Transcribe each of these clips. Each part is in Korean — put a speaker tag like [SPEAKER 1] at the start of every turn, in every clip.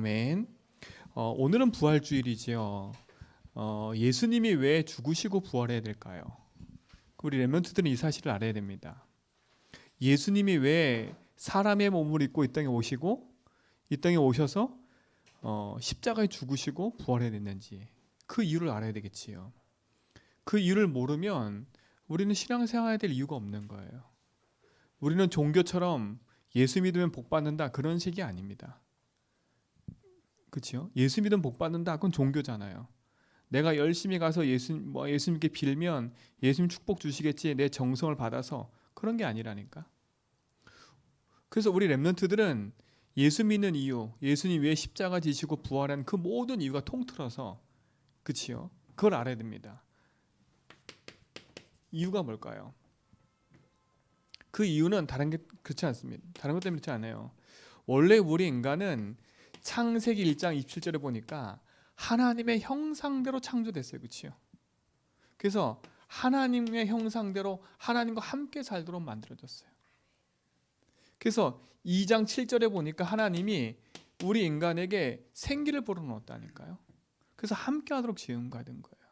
[SPEAKER 1] 아멘. 오늘은 부활주일이지요. 예수님이 왜 죽으시고 부활해야 될까요? 우리 렘넌트들은 이 사실을 알아야 됩니다. 예수님이 왜 사람의 몸을 입고 이 땅에 오시고 이 땅에 오셔서 십자가에 죽으시고 부활해야 됐는지 그 이유를 알아야 되겠지요. 그 이유를 모르면 우리는 신앙생활해야 될 이유가 없는 거예요. 우리는 종교처럼 예수 믿으면 복 받는다 그런 식이 아닙니다. 그렇죠? 예수 믿으면 복 받는다 그건 종교잖아요. 내가 열심히 가서 예수님께 빌면 예수님 축복 주시겠지 내 정성을 받아서 그런 게 아니라니까. 그래서 우리 렘넌트들은 예수 믿는 이유, 예수님 왜 십자가 지시고 부활한 그 모든 이유가 통틀어서 그치요? 그걸 알아야 됩니다. 이유가 뭘까요? 그 이유는 다른 게 그렇지 않습니다. 다른 것 때문에 그렇지 않아요. 원래 우리 인간은 창세기 1장 27절에 보니까 하나님의 형상대로 창조됐어요. 그렇죠? 그래서 하나님의 형상대로 하나님과 함께 살도록 만들어졌어요. 그래서 2장 7절에 보니까 하나님이 우리 인간에게 생기를 불어넣었다니까요. 그래서 함께 하도록 지음받은 거예요.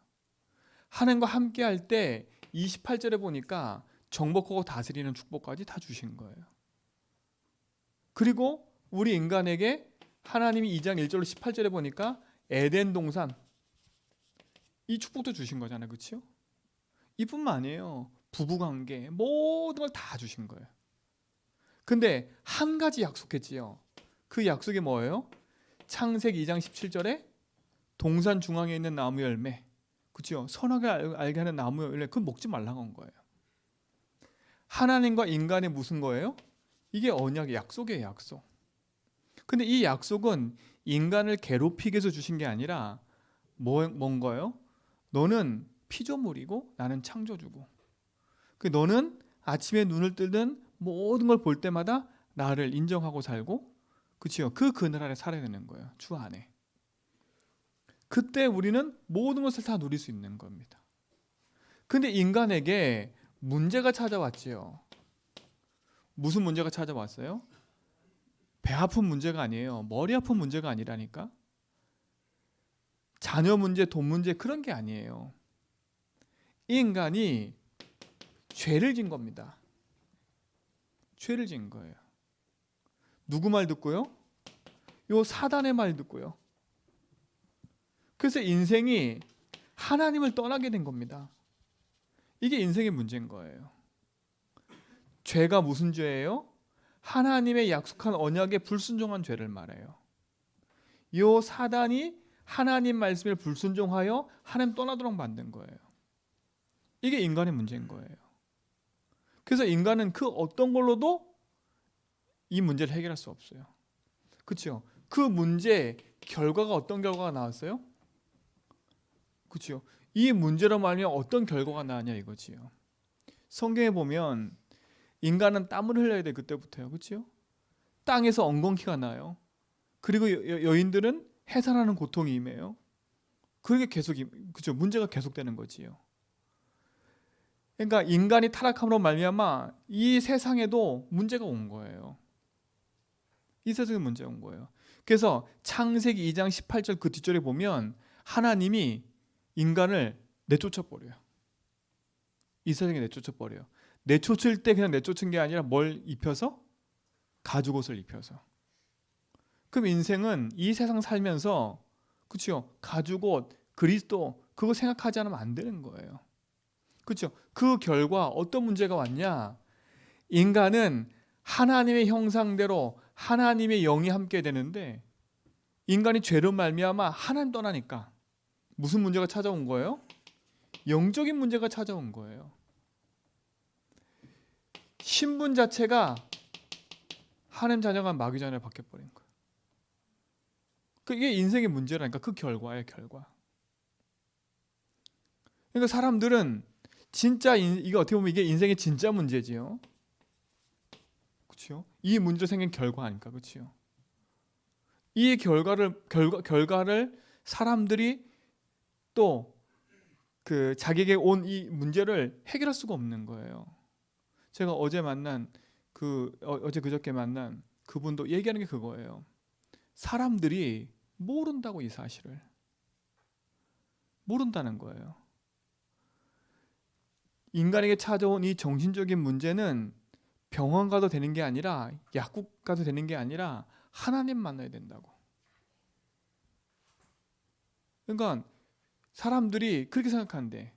[SPEAKER 1] 하나님과 함께 할 때 28절에 보니까 정복하고 다스리는 축복까지 다 주신 거예요. 그리고 우리 인간에게 하나님이 2장 1절로 18절에 보니까 에덴 동산 이 축복도 주신 거잖아요. 그렇죠? 이뿐만 아니에요. 부부관계 모든 걸 다 주신 거예요. 근데 한 가지 약속했지요. 그 약속이 뭐예요? 창세기 2장 17절에 동산 중앙에 있는 나무 열매 그렇죠? 선악을 알게 하는 나무 열매 그건 먹지 말라고 한 거예요. 하나님과 인간의 무슨 거예요? 이게 언약의 약속이에요. 약속. 근데 이 약속은 인간을 괴롭히기 위해서 주신 게 아니라 뭔가요? 너는 피조물이고 나는 창조주고 너는 아침에 눈을 뜨든 모든 걸 볼 때마다 나를 인정하고 살고 그치요? 그 그늘 아래 살아야 되는 거예요. 주 안에. 그때 우리는 모든 것을 다 누릴 수 있는 겁니다. 근데 인간에게 문제가 찾아왔지요. 무슨 문제가 찾아왔어요? 배 아픈 문제가 아니에요. 머리 아픈 문제가 아니라니까. 자녀 문제, 돈 문제 그런 게 아니에요. 이 인간이 죄를 진 겁니다. 죄를 진 거예요. 누구 말 듣고요? 요 사단의 말 듣고요. 그래서 인생이 하나님을 떠나게 된 겁니다. 이게 인생의 문제인 거예요. 죄가 무슨 죄예요? 하나님의 약속한 언약에 불순종한 죄를 말해요. 요 사단이 하나님 말씀에 불순종하여 하나님 떠나도록 만든 거예요. 이게 인간의 문제인 거예요. 그래서 인간은 그 어떤 걸로도 이 문제를 해결할 수 없어요. 그렇죠? 그 문제 결과가 어떤 결과가 나왔어요? 그렇죠? 이 문제로 말하면 어떤 결과가 나냐 이거지요. 성경에 보면 인간은 땀을 흘려야 돼 그때부터요. 그렇죠? 땅에서 엉겅퀴가 나요. 그리고 여인들은 해산하는 고통이 임해요. 그게 계속 그렇죠? 문제가 계속되는 거지요. 그러니까 인간이 타락함으로 말미암아 이 세상에도 문제가 온 거예요. 이 세상에 문제가 온 거예요. 그래서 창세기 2장 18절 그 뒷절에 보면 하나님이 인간을 내쫓아 버려요. 이 세상에 내쫓아 버려요. 내쫓을 때 그냥 내쫓은 게 아니라 뭘 입혀서? 가죽옷을 입혀서. 그럼 인생은 이 세상 살면서 그렇죠? 가죽옷, 그리스도 그거 생각하지 않으면 안 되는 거예요. 그렇죠? 그 결과 어떤 문제가 왔냐? 인간은 하나님의 형상대로 하나님의 영이 함께 되는데 인간이 죄로 말미암아 하나님 떠나니까 무슨 문제가 찾아온 거예요? 영적인 문제가 찾아온 거예요. 신분 자체가 하나님 자녀가 마귀 자녀로 바뀌어버린 거예요. 그게 인생의 문제라니까. 그 결과예요. 결과. 그러니까 사람들은 진짜 이게 어떻게 보면 이게 인생의 진짜 문제지요. 그렇죠? 이 문제 생긴 결과 아닙니까? 그렇죠? 이 결과를 사람들이 또 그 자기에게 온 이 문제를 해결할 수가 없는 거예요. 제가 어제 만난 어제 그저께 만난 그분도 얘기하는 게 그거예요. 사람들이 모른다고, 이 사실을. 모른다는 거예요. 인간에게 찾아온 이 정신적인 문제는 병원 가도 되는 게 아니라, 약국 가도 되는 게 아니라 하나님 만나야 된다고. 그러니까 사람들이 그렇게 생각하는데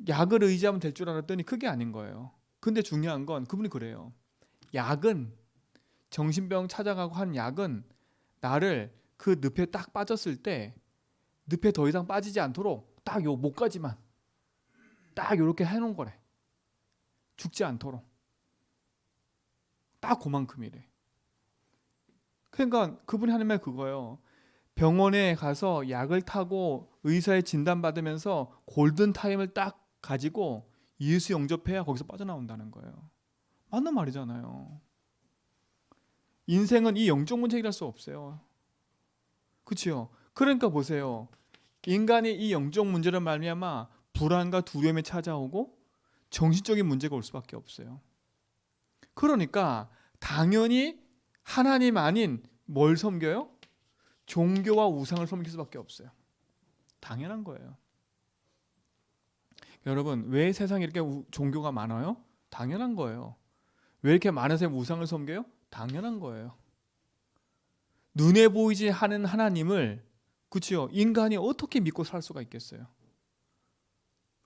[SPEAKER 1] 약을 의지하면 될 줄 알았더니 그게 아닌 거예요. 근데 중요한 건 그분이 그래요. 약은, 정신병 찾아가고 한 약은 나를 그 늪에 딱 빠졌을 때 늪에 더 이상 빠지지 않도록 딱 요 목까지만 딱 요렇게 해놓은 거래. 죽지 않도록. 딱 그만큼이래. 그러니까 그분이 하는 말 그거예요. 병원에 가서 약을 타고 의사의 진단 받으면서 골든 타임을 딱 가지고 예수 영접해야 거기서 빠져나온다는 거예요. 맞는 말이잖아요. 인생은 이 영적 문제 해결할 수 없어요. 그렇죠? 그러니까 보세요. 인간이 이 영적 문제를 말미암아 불안과 두려움이 찾아오고 정신적인 문제가 올 수밖에 없어요. 그러니까 당연히 하나님 아닌 뭘 섬겨요? 종교와 우상을 섬길 수밖에 없어요. 당연한 거예요. 여러분, 왜 세상에 이렇게 종교가 많아요? 당연한 거예요. 왜 이렇게 많은 사람이 우상을 섬겨요? 당연한 거예요. 눈에 보이지 않는 하나님을, 그치요? 인간이 어떻게 믿고 살 수가 있겠어요?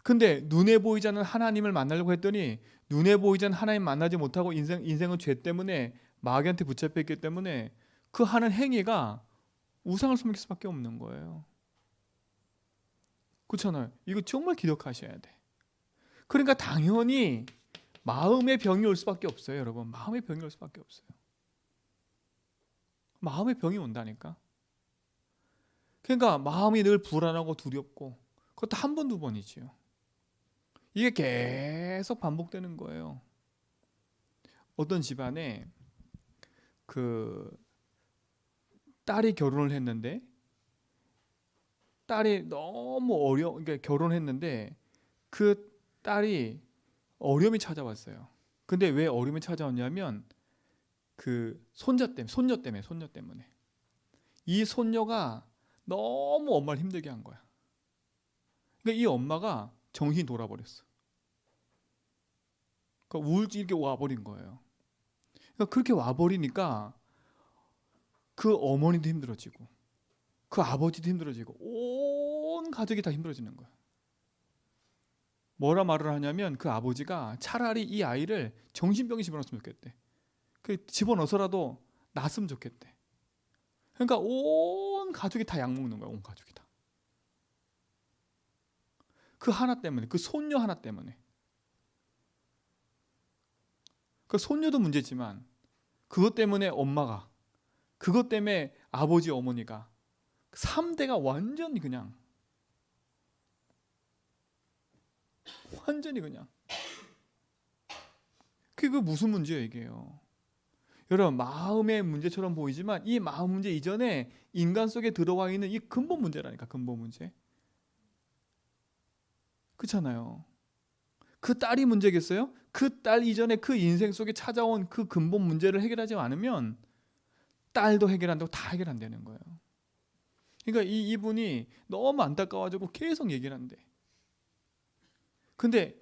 [SPEAKER 1] 근데 눈에 보이지 않는 하나님을 만나려고 했더니 눈에 보이지 않는 하나님 만나지 못하고 인생은 죄 때문에 마귀한테 붙잡혀 있기 때문에 그 하는 행위가 우상을 섬길 수밖에 없는 거예요. 그렇잖아요. 이거 정말 기억하셔야 돼. 그러니까 당연히 마음의 병이 올 수밖에 없어요, 여러분. 마음의 병이 올 수밖에 없어요. 마음의 병이 온다니까. 그러니까 마음이 늘 불안하고 두렵고, 그것도 한 번, 두 번이지요. 이게 계속 반복되는 거예요. 어떤 집안에 그 딸이 결혼을 했는데, 딸이 너무 그러니까 결혼했는데 그 딸이 어려움이 찾아왔어요. 근데 왜 어려움이 찾아왔냐면 그 손녀 때문에. 이 손녀가 너무 엄마를 힘들게 한 거야. 그러니까 이 엄마가 정신이 돌아버렸어. 그러니까 우울증이 이렇게 와버린 거예요. 그러니까 그렇게 와버리니까 그 어머니도 힘들어지고 그 아버지도 힘들어지고 온 가족이 다 힘들어지는 거야. 뭐라 말을 하냐면 그 아버지가 차라리 이 아이를 정신병에 집어넣었으면 좋겠대. 그 집어넣어서라도 놨으면 좋겠대. 그러니까 온 가족이 다 약 먹는 거야. 온 가족이 다. 그 하나 때문에, 그 손녀 하나 때문에. 그 손녀도 문제지만 그것 때문에 엄마가, 그것 때문에 아버지 어머니가 3대가 완전히 그냥 그게 무슨 문제예요 이게요. 여러분, 마음의 문제처럼 보이지만 이 마음 문제 이전에 인간 속에 들어와 있는 이 근본 문제라니까. 근본 문제. 그렇잖아요. 그 딸이 문제겠어요? 그 딸 이전에 그 인생 속에 찾아온 그 근본 문제를 해결하지 않으면 딸도 해결한다고 다 해결 안 되는 거예요. 그러니까 이분이 너무 안타까워가지고 계속 얘기를 한대. 근데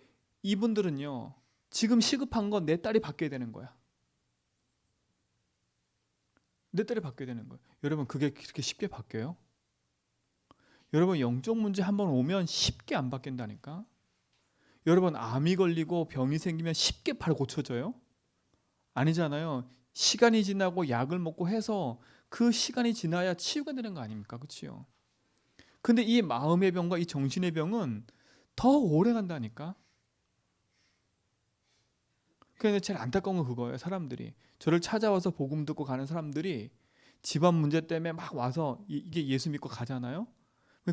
[SPEAKER 1] 이분들은요, 지금 시급한 건 내 딸이 바뀌어야 되는 거야. 내 딸이 바뀌어야 되는 거예요. 여러분, 그게 그렇게 쉽게 바뀌어요? 여러분, 영적 문제 한번 오면 쉽게 안 바뀐다니까. 여러분, 암이 걸리고 병이 생기면 쉽게 바로 고쳐져요? 아니잖아요. 시간이 지나고 약을 먹고 해서 그 시간이 지나야 치유가 되는 거 아닙니까? 그렇죠? 근데 이 마음의 병과 이 정신의 병은 더 오래 간다니까. 그런데 제일 안타까운 건 그거예요. 사람들이 저를 찾아와서 복음 듣고 가는 사람들이 집안 문제 때문에 막 와서 이게 예수 믿고 가잖아요.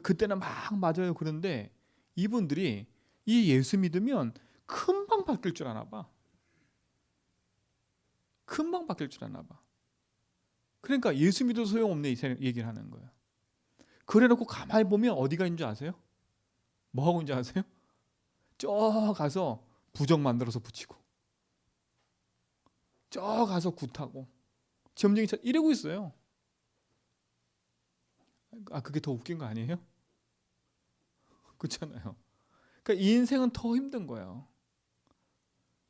[SPEAKER 1] 그때는 막 맞아요. 그런데 이분들이 이 예수 믿으면 금방 바뀔 줄 아나 봐. 금방 바뀔 줄 아나 봐. 그러니까 예수 믿어도 소용없네 이 얘기를 하는 거예요. 그래놓고 가만히 보면 어디가 있는 줄 아세요? 뭐 하고 있는지 아세요? 저 가서 부적 만들어서 붙이고, 저 가서 굿하고, 점쟁이 이러고 있어요. 그게 더 웃긴 거 아니에요? 그렇잖아요. 그러니까 이 인생은 더 힘든 거예요.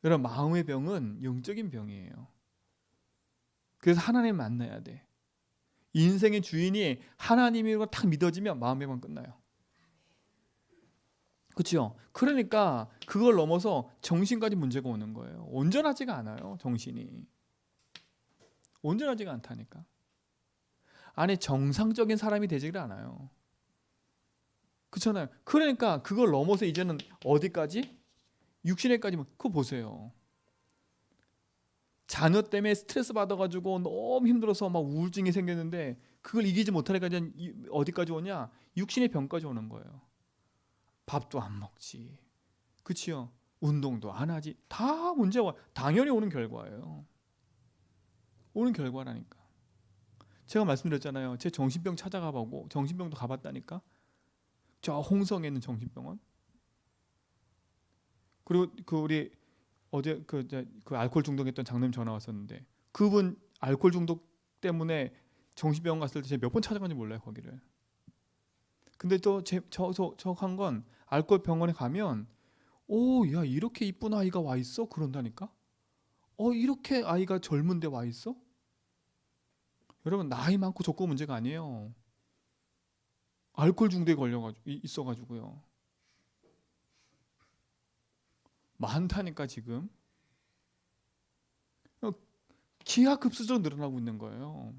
[SPEAKER 1] 여러분, 마음의 병은 영적인 병이에요. 그래서 하나님 만나야 돼. 인생의 주인이 하나님이라고 딱 믿어지면 마음의 병 끝나요. 그렇죠? 그러니까 그걸 넘어서 정신까지 문제가 오는 거예요. 온전하지가 않아요. 정신이. 온전하지가 않다니까. 아니, 정상적인 사람이 되지를 않아요. 그렇잖아요. 그러니까 그걸 넘어서 이제는 어디까지? 육신에까지. 그거 보세요. 자녀 때문에 스트레스 받아가지고 너무 힘들어서 막 우울증이 생겼는데 그걸 이기지 못하니까 이제 어디까지 오냐? 육신의 병까지 오는 거예요. 밥도 안 먹지. 그치요? 운동도 안 하지. 다 문제가 당연히 오는 결과예요. 오는 결과라니까. 제가 말씀드렸잖아요. 제 정신병 찾아가 보고 정신병도 가봤다니까. 저 홍성에 있는 정신병원. 그리고 그 우리 어제 그 알코올 중독했던 장로님 전화 왔었는데 그분 알코올 중독 때문에 정신병원 갔을 때 제가 몇 번 찾아간지 몰라요 거기를. 근데 또 저한 건 알코올 병원에 가면 오, 야 이렇게 이쁜 아이가 와 있어? 그런다니까. 이렇게 아이가 젊은데 와 있어? 여러분 나이 많고 적고 문제가 아니에요. 알코올 중독에 걸려가지고 있어가지고요. 많다니까 지금. 기하급수적으로 늘어나고 있는 거예요.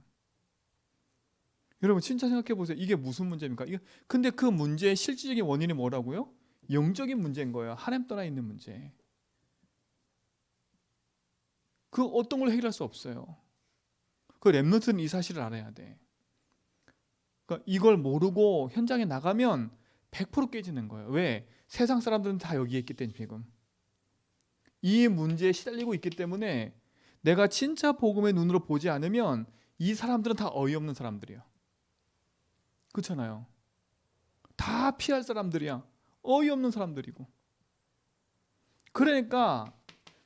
[SPEAKER 1] 여러분 진짜 생각해 보세요. 이게 무슨 문제입니까? 근데 그 문제의 실질적인 원인이 뭐라고요? 영적인 문제인 거예요. 하나님 떠나 있는 문제. 그 어떤 걸 해결할 수 없어요. 그 렘넌트는 이 사실을 알아야 돼. 그러니까 이걸 모르고 현장에 나가면 100% 깨지는 거예요. 왜? 세상 사람들은 다 여기에 있기 때문에 지금. 이 문제에 시달리고 있기 때문에 내가 진짜 복음의 눈으로 보지 않으면 이 사람들은 다 어이없는 사람들이에요. 그렇잖아요. 다 피할 사람들이야. 어이없는 사람들이고. 그러니까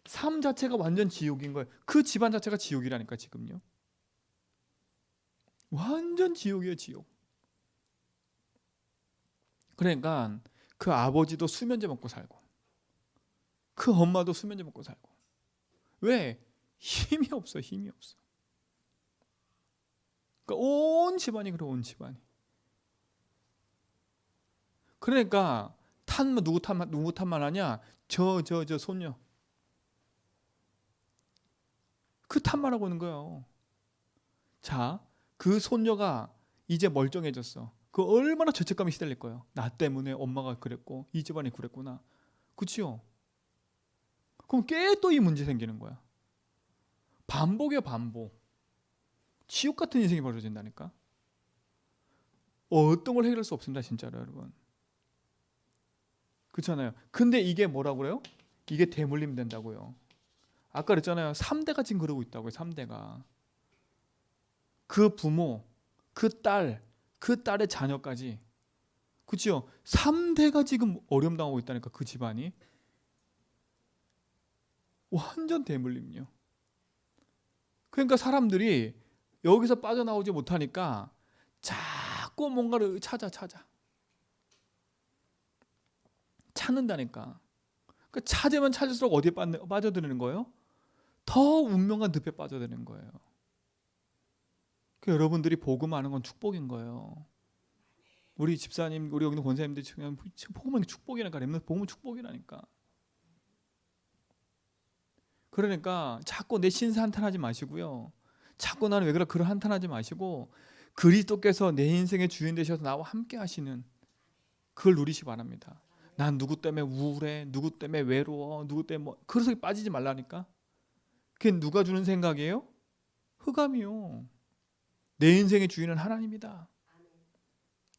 [SPEAKER 1] 삶 자체가 완전 지옥인 거예요. 그 집안 자체가 지옥이라니까 지금요. 완전 지옥이에요, 지옥. 그러니까 그 아버지도 수면제 먹고 살고 그 엄마도 수면제 먹고 살고. 왜? 힘이 없어, 힘이 없어. 그러니까 온 집안이 그래, 온 집안이. 그러니까 누구 탓만 하냐? 저 손녀. 그 탓만 하고 있는 거예요. 자, 그 손녀가 이제 멀쩡해졌어. 그 얼마나 죄책감이 시달릴 거예요. 나 때문에 엄마가 그랬고 이 집안이 그랬구나. 그치요? 그럼 꽤 또 이 문제 생기는 거야. 반복이야, 반복. 지옥 같은 인생이 벌어진다니까. 어떤 걸 해결할 수 없습니다, 진짜로 여러분. 그렇잖아요. 근데 이게 뭐라고 그래요? 이게 대물림 된다고요. 아까 그랬잖아요. 3대가 지금 그러고 있다고요. 3대가. 그 부모, 그 딸의 자녀까지. 그렇죠? 3대가 지금 어려움당하고 있다니까 그 집안이. 완전 대물림이요. 그러니까 사람들이 여기서 빠져나오지 못하니까 자꾸 뭔가를 찾는다니까. 그러니까 찾으면 찾을수록 어디에 빠져드는 거예요? 더 운명과 늪에 빠져드는 거예요. 그러니까 여러분들이 복음 아는 건 축복인 거예요. 우리 집사님, 우리 여기 있는 권사님들이 지금 복음은 축복이라니까. 렘넌트 복음은 축복이라니까. 그러니까 자꾸 내 신세 한탄하지 마시고요. 자꾸 나는 왜 그래 그런 한탄하지 마시고 그리스도께서 내 인생의 주인 되셔서 나와 함께 하시는 그걸 누리시 바랍니다. 난 누구 때문에 우울해, 누구 때문에 외로워, 누구 때문에 그래서 빠지지 말라니까. 그게 누가 주는 생각이에요? 흑암이요. 내 인생의 주인은 하나님이다.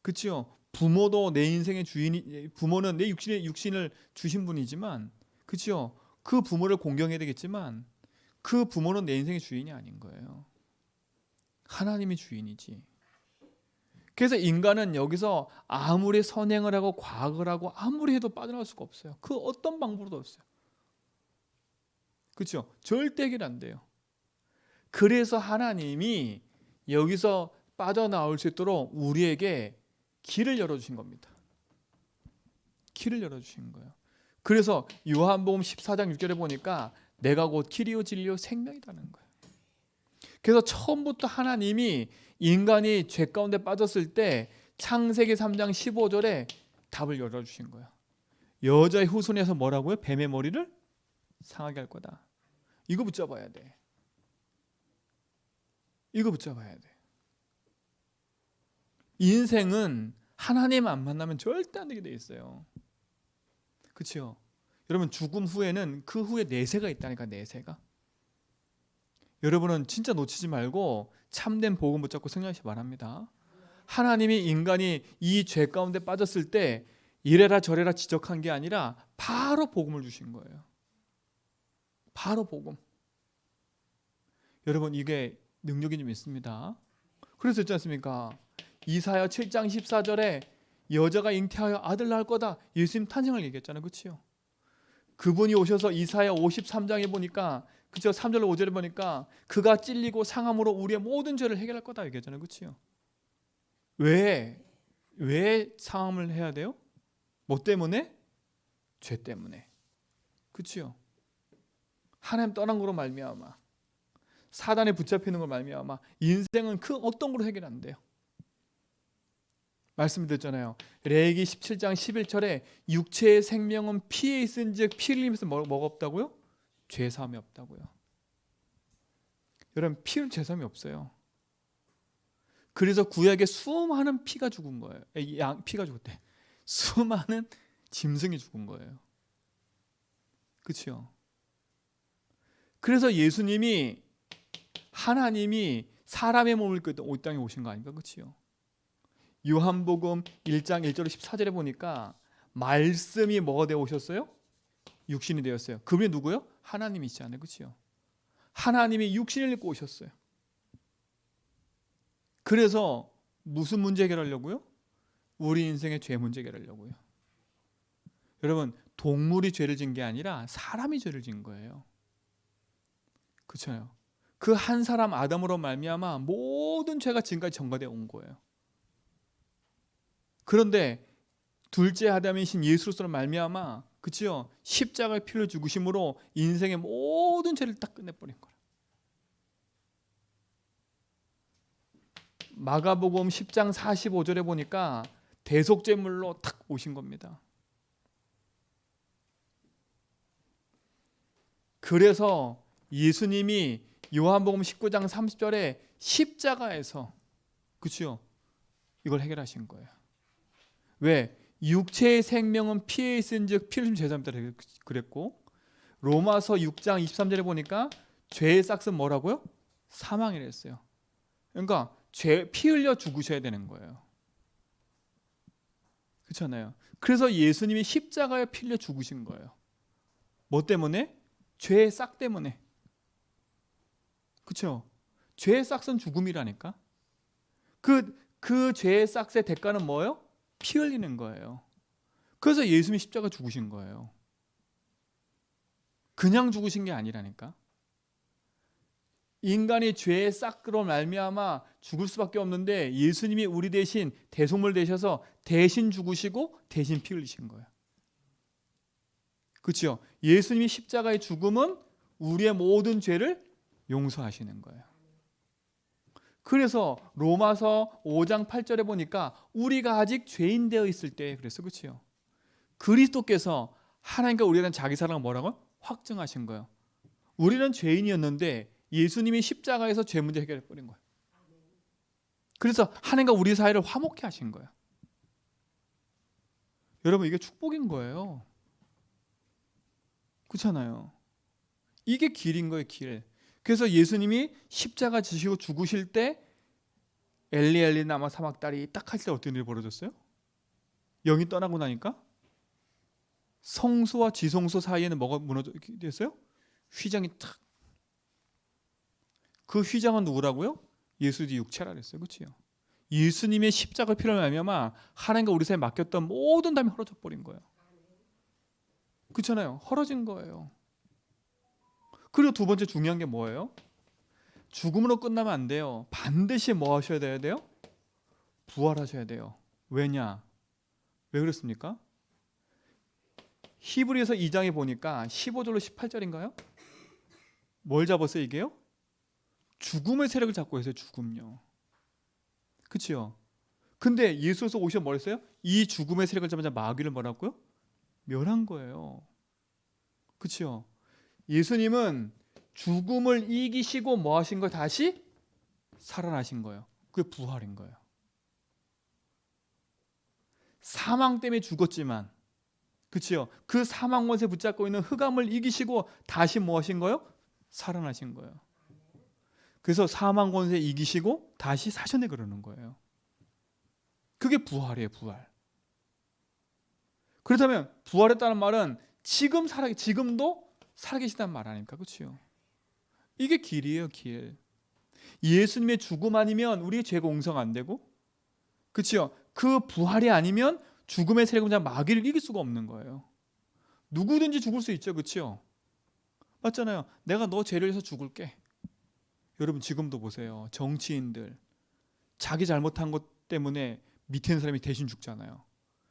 [SPEAKER 1] 그렇죠? 부모도 내 인생의 주인이, 부모는 내 육신을 주신 분이지만, 그렇죠? 그 부모를 공경해야 되겠지만 그 부모는 내 인생의 주인이 아닌 거예요. 하나님이 주인이지. 그래서 인간은 여기서 아무리 선행을 하고 과학을 하고 아무리 해도 빠져나갈 수가 없어요. 그 어떤 방법도 없어요. 그렇죠? 절대 해결 안 돼요. 그래서 하나님이 여기서 빠져나올 수 있도록 우리에게 길을 열어주신 겁니다. 길을 열어주신 거예요. 그래서 요한복음 14장 6절에 보니까 내가 곧 길이요 진리요 생명이라는 거예요. 그래서 처음부터 하나님이 인간이 죄 가운데 빠졌을 때 창세기 3장 15절에 답을 열어주신 거예요. 여자의 후손에서 뭐라고요? 뱀의 머리를 상하게 할 거다. 이거 붙잡아야 돼. 이거 붙잡아야 돼. 인생은 하나님 안 만나면 절대 안 되게 돼 있어요. 그렇죠? 여러분 죽음 후에는 그 후에 내세가 있다니까. 내세가. 여러분은 진짜 놓치지 말고 참된 복음 붙잡고 승리하시기 바랍니다. 하나님이 인간이 이 죄 가운데 빠졌을 때 이래라 저래라 지적한 게 아니라 바로 복음을 주신 거예요. 바로 복음. 여러분 이게 능력이 좀 있습니다. 그래서 있지 않습니까? 이사야 7장 14절에 여자가 잉태하여 아들 낳을 거다. 예수님 탄생을 얘기했잖아요. 그렇죠? 그분이 오셔서 이사야 53장에 보니까 그죠? 3절 5절에 보니까 그가 찔리고 상함으로 우리의 모든 죄를 해결할 거다 얘기했잖아요. 그렇죠? 왜 상함을 해야 돼요? 뭐 때문에? 죄 때문에. 그렇죠? 하나님 떠난 거로 말미암아, 사단에 붙잡히는 걸 말미암아 인생은 그 어떤 걸로 해결 안 돼요. 말씀드렸잖아요. 레위기 17장 11절에 육체의 생명은 피에 있은즉 피 흘림에서 뭐가 없다고요? 죄사함이 없다고요. 여러분 피는 죄사함이 없어요. 그래서 구약에 수많은 피가 죽은 거예요. 피가 죽었대. 수많은 짐승이 죽은 거예요. 그렇죠? 그래서 예수님이 하나님이 사람의 몸을 입고 이 땅에 오신 거 아닙니까? 그렇죠? 요한복음 1장 1절 14절에 보니까 말씀이 뭐가 되어 오셨어요? 육신이 되었어요. 그분이 누구요? 하나님이시잖아요. 그렇죠? 하나님이 육신을 입고 오셨어요. 그래서 무슨 문제 해결하려고요? 우리 인생의 죄 문제 해결하려고요. 여러분 동물이 죄를 진 게 아니라 사람이 죄를 진 거예요. 그렇잖아요. 그 한 사람 아담으로 말미암아 모든 죄가 지금까지 전가되어 온 거예요. 그런데 둘째 아담이신 예수로서 말미암아 그치요? 십자가의 피를 죽으심으로 인생의 모든 죄를 딱 끝내버린 거예요. 마가복음 10장 45절에 보니까 대속제물로 탁 오신 겁니다. 그래서 예수님이 요한복음 19장 30절에 십자가에서 그치요? 이걸 해결하신 거예요. 왜? 육체의 생명은 피에 있은즉 피를 좀 죄사합니다 그랬고 로마서 6장 23절에 보니까 죄의 싹은 뭐라고요? 사망이라 했어요. 그러니까 피 흘려 죽으셔야 되는 거예요. 그렇잖아요. 그래서 예수님이 십자가에 피 흘려 죽으신 거예요. 뭐 때문에? 죄의 싹 때문에. 그렇죠? 죄의 싹은 죽음이라니까. 그 죄의 싹의 대가는 뭐예요? 피 흘리는 거예요. 그래서 예수님이 십자가 죽으신 거예요. 그냥 죽으신 게 아니라니까. 인간이 죄의 싹으로 말미암아 죽을 수밖에 없는데 예수님이 우리 대신 대속물 되셔서 대신 죽으시고 대신 피 흘리신 거예요. 그렇죠? 예수님이 십자가의 죽음은 우리의 모든 죄를 용서하시는 거예요. 그래서 로마서 5장 8절에 보니까 우리가 아직 죄인 되어 있을 때 그랬어. 그렇죠? 그리스도께서 하나님과 우리에 대한 자기 사랑을 뭐라고? 확증하신 거예요. 우리는 죄인이었는데 예수님이 십자가에서 죄 문제 해결해 버린 거예요. 그래서 하나님과 우리 사이를 화목케 하신 거예요. 여러분 이게 축복인 거예요. 그렇잖아요. 이게 길인 거예요. 길. 그래서 예수님이 십자가 지시고 죽으실 때 엘리 엘리 라마 사박다리 딱 할 때 어떤 일이 벌어졌어요? 영이 떠나고 나니까 성소와 지성소 사이에는 뭐가 무너졌어요? 휘장이 탁. 그 휘장은 누구라고요? 예수의 육체라 그랬어요. 그렇죠? 예수님의 십자가 피를 말미암아 하나님과 우리 사이에 맡겼던 모든 담이 헐어져 버린 거예요. 그렇잖아요. 헐어진 거예요. 그리고 두 번째 중요한 게 뭐예요? 죽음으로 끝나면 안 돼요. 반드시 뭐 하셔야 돼요? 부활하셔야 돼요. 왜냐? 왜 그렇습니까? 히브리서 2장에 보니까 15절로 18절인가요? 뭘 잡았어요 이게요? 죽음의 세력을 잡고 있어요. 죽음요. 그치요? 근데 예수께서 오셔서 뭐 했어요? 이 죽음의 세력을 잡은 자 마귀를 뭐라고요? 멸한 거예요. 그치요? 예수님은 죽음을 이기시고 뭐 하신 거예요? 다시 살아나신 거예요. 그게 부활인 거예요. 사망 때문에 죽었지만, 그치요? 그 사망 권세 붙잡고 있는 흑암을 이기시고 다시 뭐 하신 거예요? 살아나신 거예요. 그래서 사망 권세 이기시고 다시 사셨네 그러는 거예요. 그게 부활이에요, 부활. 그렇다면 부활했다는 말은 지금도 살아계시다는 말 아닙니까? 그렇죠? 이게 길이에요, 길. 예수님의 죽음 아니면 우리의 죄가 용서가 안 되고, 그렇죠? 그 부활이 아니면 죽음의 세력자 마귀를 이길 수가 없는 거예요. 누구든지 죽을 수 있죠, 그렇죠? 맞잖아요. 내가 너 죄를 위해서 죽을게. 여러분 지금도 보세요. 정치인들 자기 잘못한 것 때문에 밑에 있는 사람이 대신 죽잖아요.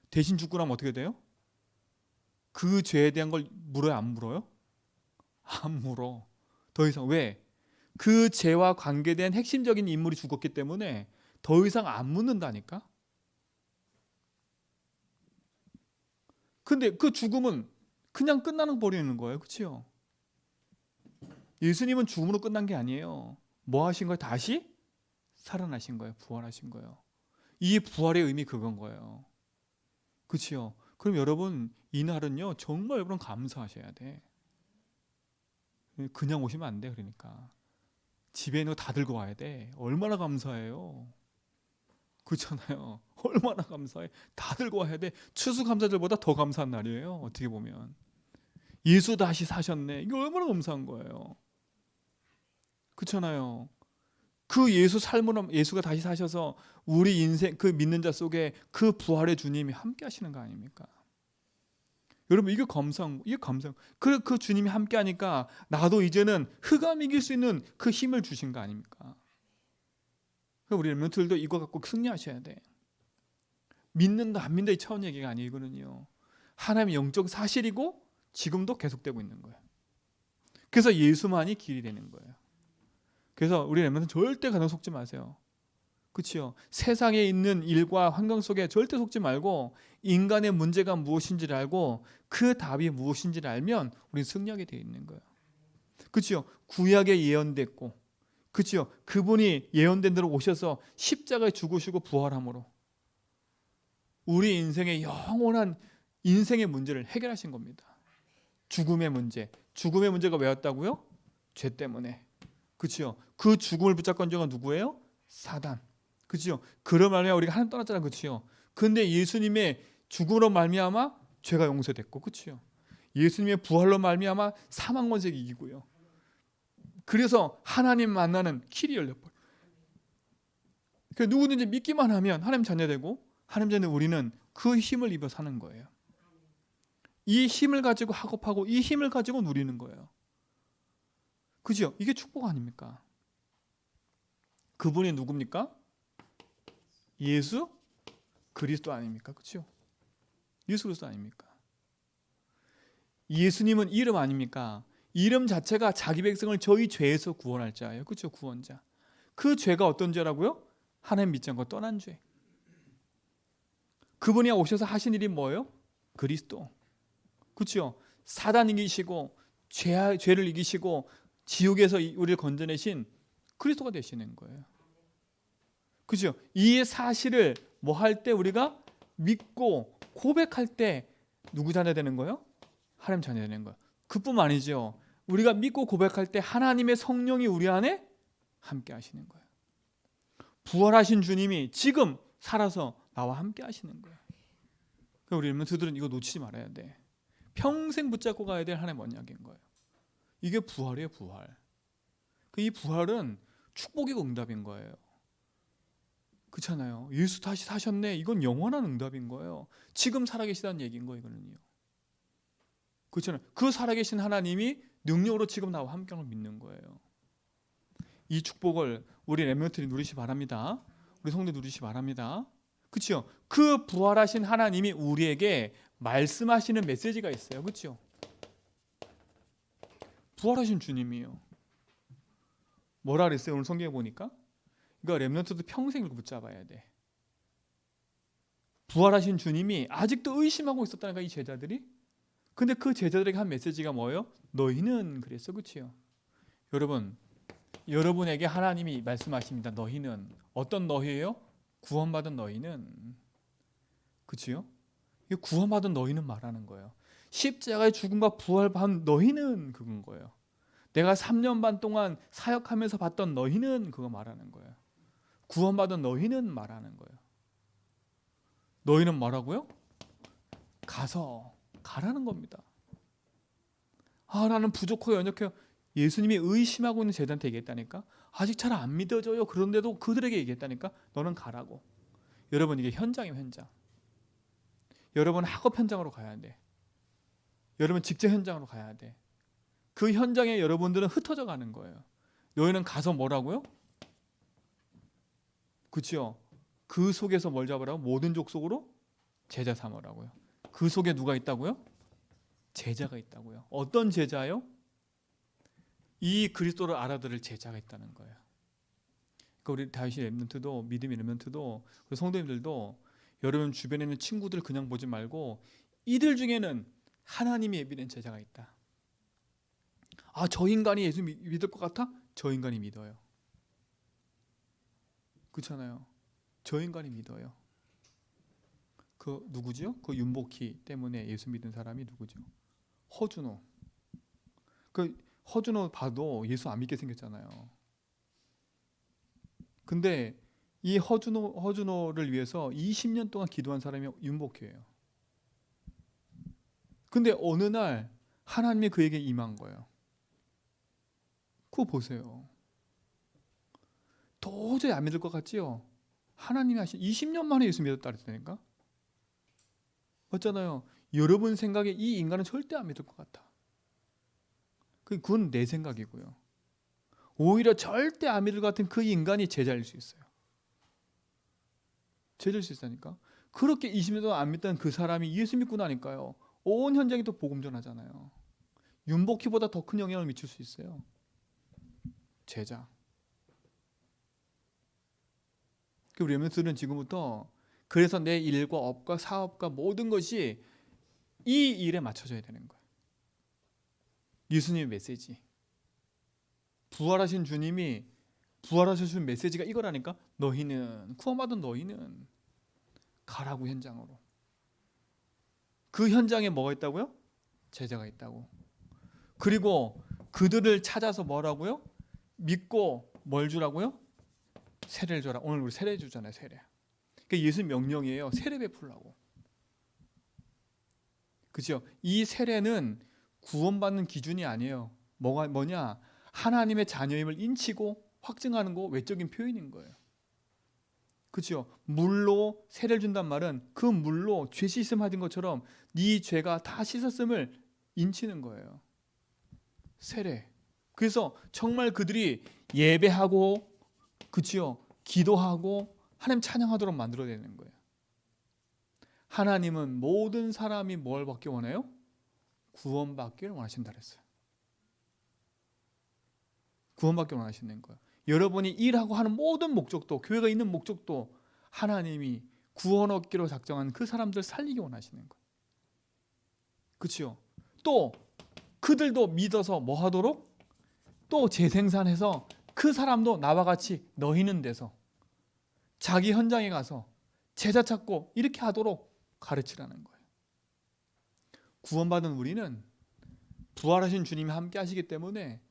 [SPEAKER 1] 대신 죽고 나면 어떻게 돼요? 그 죄에 대한 걸 물어요, 안 물어요? 안 물어. 더 이상. 왜? 그 죄와 관계된 핵심적인 인물이 죽었기 때문에 더 이상 안 묻는다니까. 근데 그 죽음은 그냥 끝나는 버리는 거예요. 그렇죠? 예수님은 죽음으로 끝난 게 아니에요. 뭐 하신 거예요? 다시 살아나신 거예요. 부활하신 거예요. 이 부활의 의미 그건 거예요. 그렇죠? 그럼 여러분 이날은요 정말 여러분 감사하셔야 돼. 그냥 오시면 안 돼. 그러니까 집에 있는 거 다 들고 와야 돼. 얼마나 감사해요. 그렇잖아요. 얼마나 감사해. 다 들고 와야 돼. 추수감사절보다 더 감사한 날이에요. 어떻게 보면 예수 다시 사셨네. 이게 얼마나 감사한 거예요. 그렇잖아요. 그 예수 삶으로 예수가 다시 사셔서 우리 인생 그 믿는 자 속에 그 부활의 주님이 함께 하시는 거 아닙니까? 여러분 이게 감상. 그 주님이 함께 하니까 나도 이제는 흑암 이길 수 있는 그 힘을 주신 거 아닙니까? 우리 렘넌트들도 이거 갖고 승리하셔야 돼. 믿는다 안 믿는다 이 차원 얘기가 아니에요. 이거는요. 하나님의 영적 사실이고 지금도 계속되고 있는 거예요. 그래서 예수만이 길이 되는 거예요. 그래서 우리 렘넌트 절대 가정 속지 마세요. 그렇죠? 세상에 있는 일과 환경 속에 절대 속지 말고 인간의 문제가 무엇인지를 알고 그 답이 무엇인지를 알면 우리는 승리하게 되어 있는 거예요. 그렇죠? 구약에 예언됐고, 그렇죠? 그분이 예언된 대로 오셔서 십자가에 죽으시고 부활함으로 우리 인생의 영원한 인생의 문제를 해결하신 겁니다. 죽음의 문제가 왜였다고요? 죄 때문에. 그렇죠? 그 죽음을 붙잡고 있는 자가 누구예요? 사단. 그렇죠? 그런 말미암아 우리가 하나님 떠났잖아요. 그렇죠? 근데 예수님의 죽음으로 말미암아 죄가 용서됐고, 그렇죠? 예수님의 부활로 말미암아 사망 권세가 이기고요. 그래서 하나님 만나는 길이 열려버려요. 그러니까 누구든지 믿기만 하면 하나님 자녀되고 하나님 자녀 우리는 그 힘을 입어 사는 거예요. 이 힘을 가지고 학업하고 이 힘을 가지고 누리는 거예요. 그죠? 이게 축복 아닙니까? 그분이 누굽니까? 예수 그리스도 아닙니까? 그렇죠? 예수 그리스도 아닙니까? 예수님은 이름 아닙니까? 이름 자체가 자기 백성을 저희 죄에서 구원할 자예요. 그렇죠? 구원자. 그 죄가 어떤 죄라고요? 하나님 믿지 않고 떠난 죄. 그분이 오셔서 하신 일이 뭐예요? 그리스도. 그렇죠? 사단 이기시고 죄를 이기시고 지옥에서 우리를 건져내신 그리스도가 되시는 거예요. 그죠? 이 사실을 뭐 할 때 우리가 믿고 고백할 때 누구 자녀 되는 거예요? 하나님 자녀 되는 거예요. 그뿐만 아니죠. 우리가 믿고 고백할 때 하나님의 성령이 우리 안에 함께 하시는 거예요. 부활하신 주님이 지금 살아서 나와 함께 하시는 거예요. 그러니까 우리 렘넌트들은 이거 놓치지 말아야 돼. 평생 붙잡고 가야 될 하나님의 언약인 거예요. 이게 부활이에요, 부활. 이 부활은 축복이고 응답인 거예요. 그렇잖아요. 예수 다시 사셨네. 이건 영원한 응답인 거예요. 지금 살아계시다는 얘기인 거예요, 이거는요. 그렇잖아요. 그 살아계신 하나님이 능력으로 지금 나와 함께 하는 걸 믿는 거예요. 이 축복을 우리 렘넌트들이 누리시 바랍니다. 우리 성도 누리시 바랍니다. 그렇죠? 그 부활하신 하나님이 우리에게 말씀하시는 메시지가 있어요. 그렇죠? 부활하신 주님이요. 뭐라 그랬어요? 오늘 성경에 보니까 그러니까 렘넌트도 평생 이걸 붙잡아야 돼. 부활하신 주님이 아직도 의심하고 있었다니까, 이 제자들이. 근데 그 제자들에게 한 메시지가 뭐예요? 너희는 그랬어. 그렇죠? 여러분, 여러분에게 하나님이 말씀하십니다. 너희는. 어떤 너희예요? 구원받은 너희는. 그치요? 이 구원받은 너희는 말하는 거예요. 십자가의 죽음과 부활한 너희는 그건 거예요. 내가 3년 반 동안 사역하면서 봤던 너희는 그거 말하는 거예요. 구원받은 너희는 말하는 거예요. 너희는 뭐라고요? 가라는 겁니다. 나는 부족해요, 연약해요. 예수님이 의심하고 있는 제자한테 얘기했다니까. 아직 잘 안 믿어져요. 그런데도 그들에게 얘기했다니까. 너는 가라고. 여러분, 이게 현장이에요, 현장. 여러분 학업 현장으로 가야 돼. 여러분 직장 현장으로 가야 돼. 그 현장에 여러분들은 흩어져 가는 거예요. 너희는 가서 뭐라고요? 그렇죠? 그 속에서 뭘 잡으라고? 모든 족속으로 제자 삼으라고요. 그 속에 누가 있다고요? 제자가 있다고요. 어떤 제자요? 이 그리스도를 알아들을 제자가 있다는 거예요. 그러니까 우리 다윗의 렘넌트도, 믿음의 렘넌트도, 우리 성도님들도 여러분 주변에 있는 친구들 그냥 보지 말고 이들 중에는 하나님이 예비된 제자가 있다. 저 인간이 예수 믿을 것 같아? 저 인간이 믿어요. 그렇잖아요. 저 인간이 믿어요. 그 누구죠? 그 윤복희 때문에 예수 믿은 사람이 누구죠? 허준호. 그 허준호 봐도 예수 안 믿게 생겼잖아요. 근데 이 허준호를 위해서 20년 동안 기도한 사람이 윤복희예요. 근데 어느 날 하나님이 그에게 임한 거예요. 그거 보세요. 도저히 안 믿을 것 같지요? 하나님이 하신 20년 만에 예수 믿었다 그랬다니까? 맞잖아요. 여러분 생각에 이 인간은 절대 안 믿을 것 같아. 그건 내 생각이고요. 오히려 절대 안 믿을 것 같은 그 인간이 제자일 수 있어요. 제자일 수 있다니까. 그렇게 20년 동안 안 믿던 그 사람이 예수 믿고 나니까요. 온 현장이 또 복음 전하잖아요. 윤복희보다 더 큰 영향을 미칠 수 있어요. 제자. 우리 렘넌트들은 지금부터 그래서 내 일과 업과 사업과 모든 것이 이 일에 맞춰져야 되는 거예요. 예수님의 메시지. 부활하신 주님이 부활하신 메시지가 이거라니까. 너희는, 구원받은 너희는 가라고, 현장으로. 그 현장에 뭐가 있다고요? 제자가 있다고. 그리고 그들을 찾아서 뭐라고요? 믿고 뭘 주라고요? 세례를 줘라. 오늘 우리 세례 주잖아요, 세례. 그게 예수 명령이에요. 세례 베풀라고. 그죠? 이 세례는 구원받는 기준이 아니에요. 뭐냐? 하나님의 자녀임을 인치고 확증하는 거, 외적인 표현인 거예요. 그죠? 물로 세례를 준단 말은 그 물로 죄 씻음 하던 것처럼 네 죄가 다 씻었음을 인치는 거예요. 세례. 그래서 정말 그들이 예배하고, 그치요? 기도하고 하나님 찬양하도록 만들어야 되는 거예요. 하나님은 모든 사람이 뭘 받기 원해요? 구원받기를 원하신다 그랬어요. 구원받기를 원하시는 거예요. 여러분이 일하고 하는 모든 목적도, 교회가 있는 목적도 하나님이 구원 얻기로 작정한 그 사람들 살리기 원하시는 거예요. 그렇죠? 또 그들도 믿어서 뭐 하도록? 또 재생산해서 그 사람도 나와 같이 너희는 돼서 자기 현장에 가서 제자 찾고 이렇게 하도록 가르치라는 거예요. 구원받은 우리는 부활하신 주님이 함께 하시기 때문에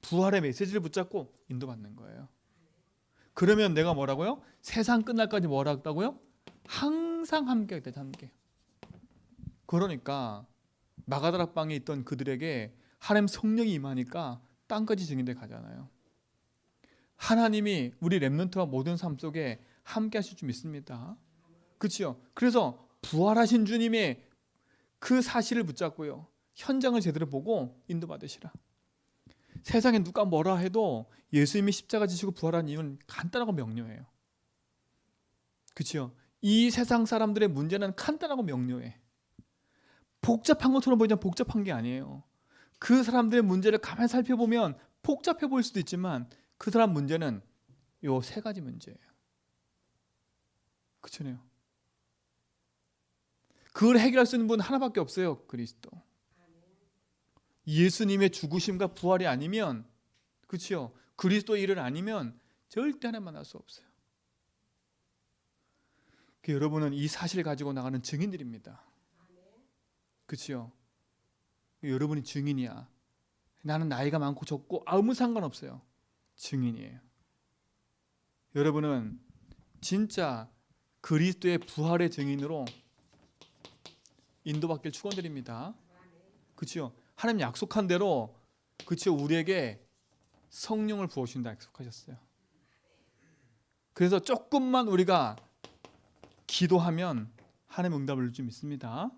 [SPEAKER 1] 부활의 메시지를 붙잡고 인도받는 거예요. 그러면 내가 뭐라고요? 세상 끝날까지 뭐라 했다고요? 항상 함께 하겠다. 함께. 그러니까 마가다락방에 있던 그들에게 하나님 성령이 임하니까 땅까지 증인돼 가잖아요. 하나님이 우리 렘넌트와 모든 삶 속에 함께 하실 줄 믿습니다. 그렇죠? 그래서 부활하신 주님의 그 사실을 붙잡고요. 현장을 제대로 보고 인도받으시라. 세상에 누가 뭐라 해도 예수님이 십자가 지시고 부활한 이유는 간단하고 명료해요. 그렇죠? 이 세상 사람들의 문제는 간단하고 명료해. 복잡한 것처럼 보이지만 복잡한 게 아니에요. 그 사람들의 문제를 가만히 살펴보면 복잡해 보일 수도 있지만 그 사람 문제는 요 세 가지 문제예요. 그렇잖아요. 그걸 해결할 수 있는 분 하나밖에 없어요. 그리스도. 예수님의 죽으심과 부활이 아니면, 그렇죠? 그리스도의 일을 아니면 절대 하나 만날 수 없어요. 여러분은 이 사실을 가지고 나가는 증인들입니다. 그렇죠? 여러분이 증인이야. 나는 나이가 많고 적고 아무 상관없어요. 증인이에요. 여러분은 진짜 그리스도의 부활의 증인으로 인도받길 축원드립니다. 그렇죠? 하나님 약속한 대로, 그렇죠? 우리에게 성령을 부어주신다 약속하셨어요. 그래서 조금만 우리가 기도하면 하나님 응답을 줄 줄 믿습니다.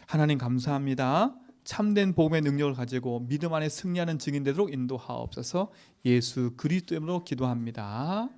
[SPEAKER 1] 하나님 감사합니다. 참된 복음의 능력을 가지고 믿음 안에 승리하는 증인 되도록 인도하옵소서. 예수 그리스도의 이름으로 기도합니다.